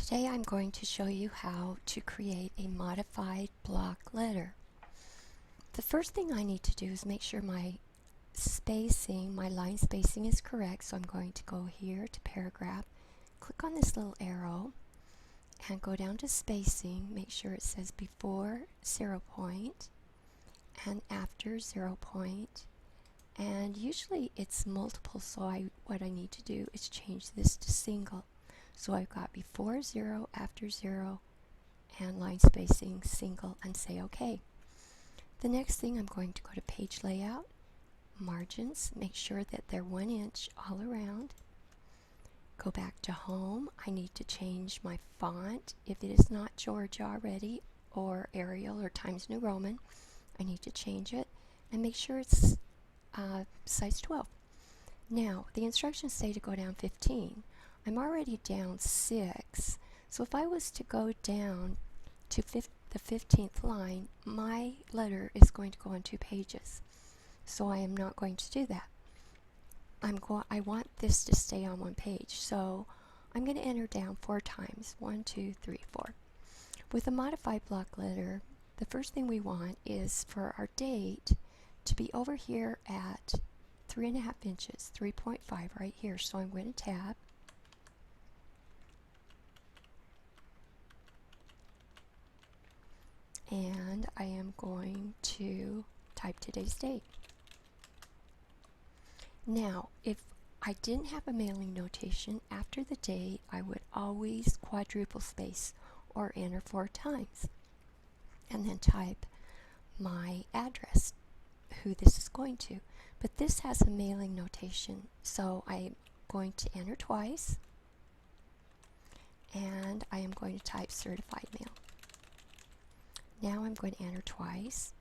Today I'm going to show you how to create a modified block letter. The first thing I need to do is make sure my line spacing is correct. So I'm going to go here to paragraph, click on this little arrow and go down to spacing. Make sure it says before 0 point and after 0 point. And usually it's multiple, so what I need to do is change this to single. So I've got before 0, after 0, and line spacing single, and say OK. The next thing, I'm going to go to page layout, margins, make sure that they're 1 inch all around. Go back to home. I need to change my font. If it is not Georgia already, or Arial, or Times New Roman, I need to change it, and make sure it's size 12. Now, the instructions say to go down 15. I'm already down 6, so if I was to go down to the 15th line, my letter is going to go on 2 pages. So I am not going to do that. I want this to stay on 1 page, so I'm going to enter down 4 times. 1, 2, 3, 4. With a modified block letter, the first thing we want is for our date to be over here at 3.5 inches, 3.5 right here. So I'm going to tab. And I am going to type today's date. Now, if I didn't have a mailing notation after the date, I would always quadruple space or enter 4 times and then type my address, who this is going to. But this has a mailing notation, so I'm going to enter twice, and I am going to type certified mail. Now I'm going to enter twice,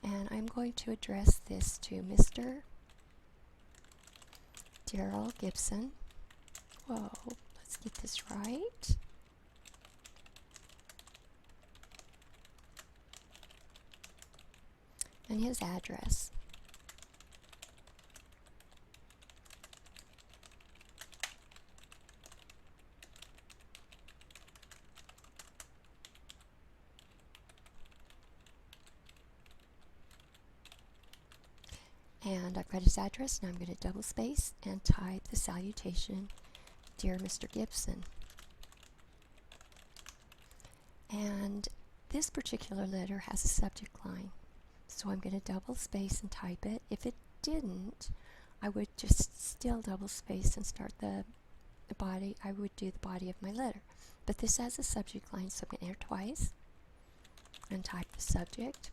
and I'm going to address this to Mr. Daryl Gibson. Whoa, let's get this right. And his address. And I've got his address, and I'm going to double space and type the salutation, Dear Mr. Gibson. And this particular letter has a subject line, so I'm going to double space and type it. If it didn't, I would just still double space and start the body. I would do the body of my letter. But this has a subject line, so I'm going to enter twice and type the subject,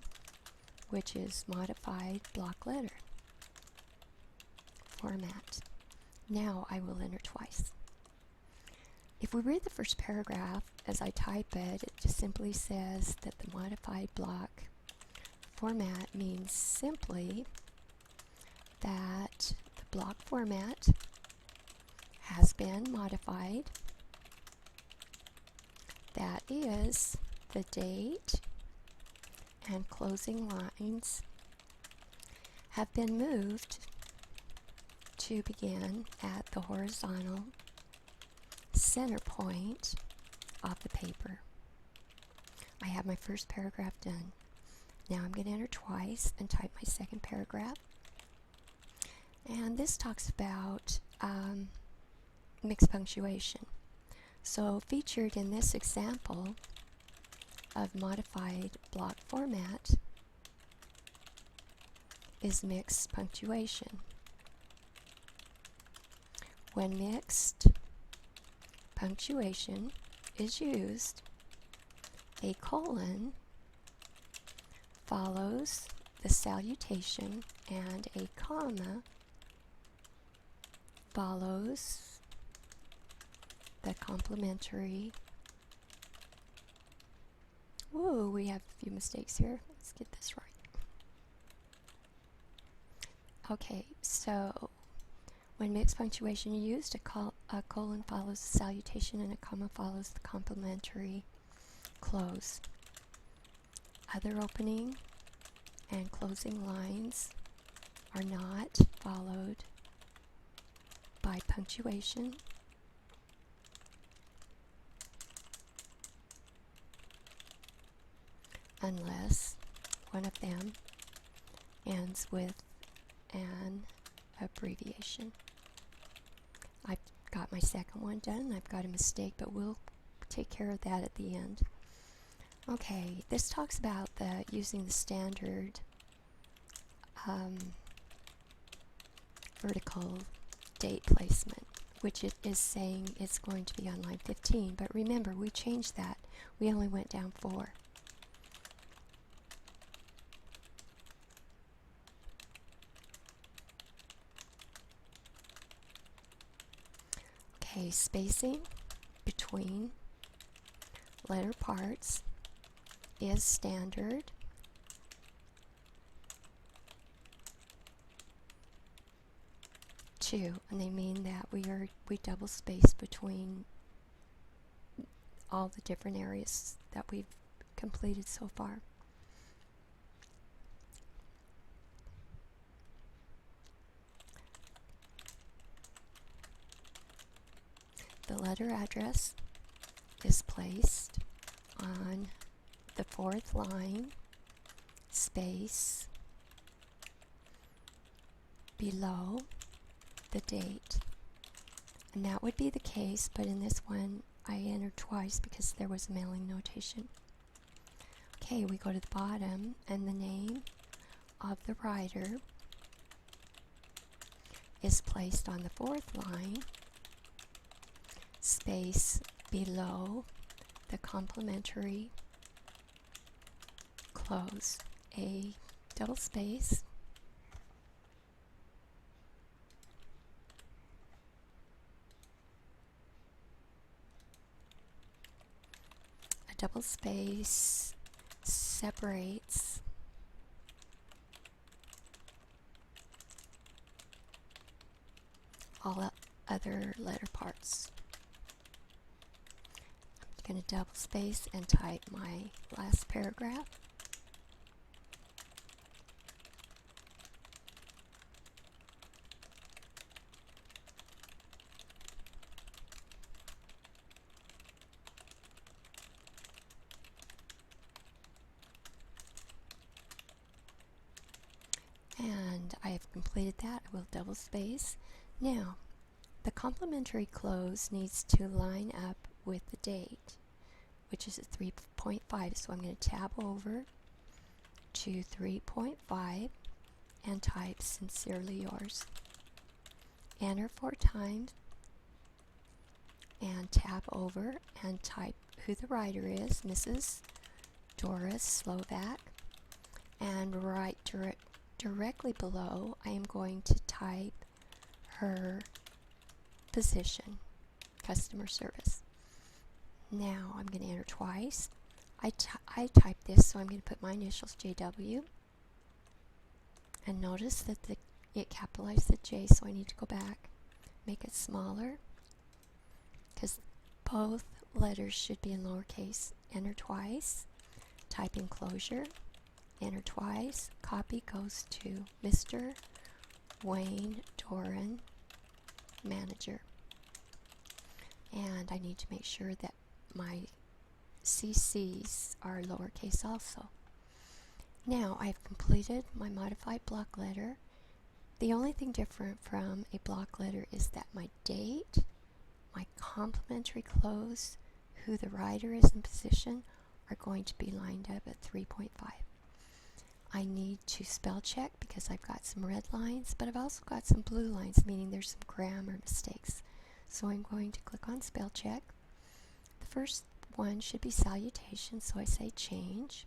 which is modified block letter format. Now I will enter twice. If we read the first paragraph as I type it, it just simply says that the modified block format means simply that the block format has been modified. That is, the date and closing lines have been moved to begin at the horizontal center point of the paper. I have my first paragraph done. Now I'm going to enter twice and type my second paragraph. And this talks about mixed punctuation. So featured in this example of modified block format is mixed punctuation. When mixed punctuation is used, a colon follows the salutation and a comma follows the complimentary. Whoa, we have a few mistakes here. Let's get this right. Okay, so when mixed punctuation is used, a colon follows the salutation and a comma follows the complimentary close. Other opening and closing lines are not followed by punctuation unless one of them ends with an abbreviation. I've got my second one done. I've got a mistake, but we'll take care of that at the end. Okay, this talks about using the standard vertical date placement, which it is saying it's going to be on line 15, but remember we changed that. We only went down 4. Okay, spacing between letter parts is standard. And they mean that we double space between all the different areas that we've completed so far. The letter address is placed on the 4th line, space below the date. And that would be the case, but in this one I entered twice because there was a mailing notation. Okay, we go to the bottom, and the name of the writer is placed on the 4th line, space below the complementary close, a double space, double space separates all other letter parts. I'm going to double space and type my last paragraph. And I have completed that. I will double space. Now, the complementary close needs to line up with the date, which is at 3.5. So I'm going to tab over to 3.5 and type Sincerely Yours. Enter 4 times and tab over and type who the writer is, Mrs. Doris Slovak, and write directly below I am going to type her position, customer service. Now I'm going to enter twice. I typed this, so I'm going to put my initials, JW, and notice that it capitalized the J, so I need to go back, make it smaller, because both letters should be in lowercase. Enter twice, type enclosure, enter twice, copy goes to Mr. Wayne Doran, manager. And I need to make sure that my CCs are lowercase also. Now I've completed my modified block letter. The only thing different from a block letter is that my date, my complementary close, who the writer is in position, are going to be lined up at 3.5. I need to spell check because I've got some red lines, but I've also got some blue lines, meaning there's some grammar mistakes. So I'm going to click on spell check. The first one should be salutation, so I say change.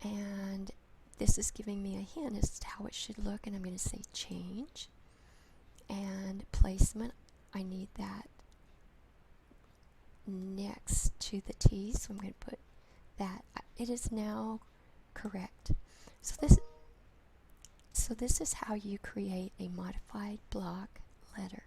And this is giving me a hint as to how it should look, and I'm going to say change. And placement, I need that next to the T, so I'm going to put that. It is now correct. So this is how you create a modified block letter.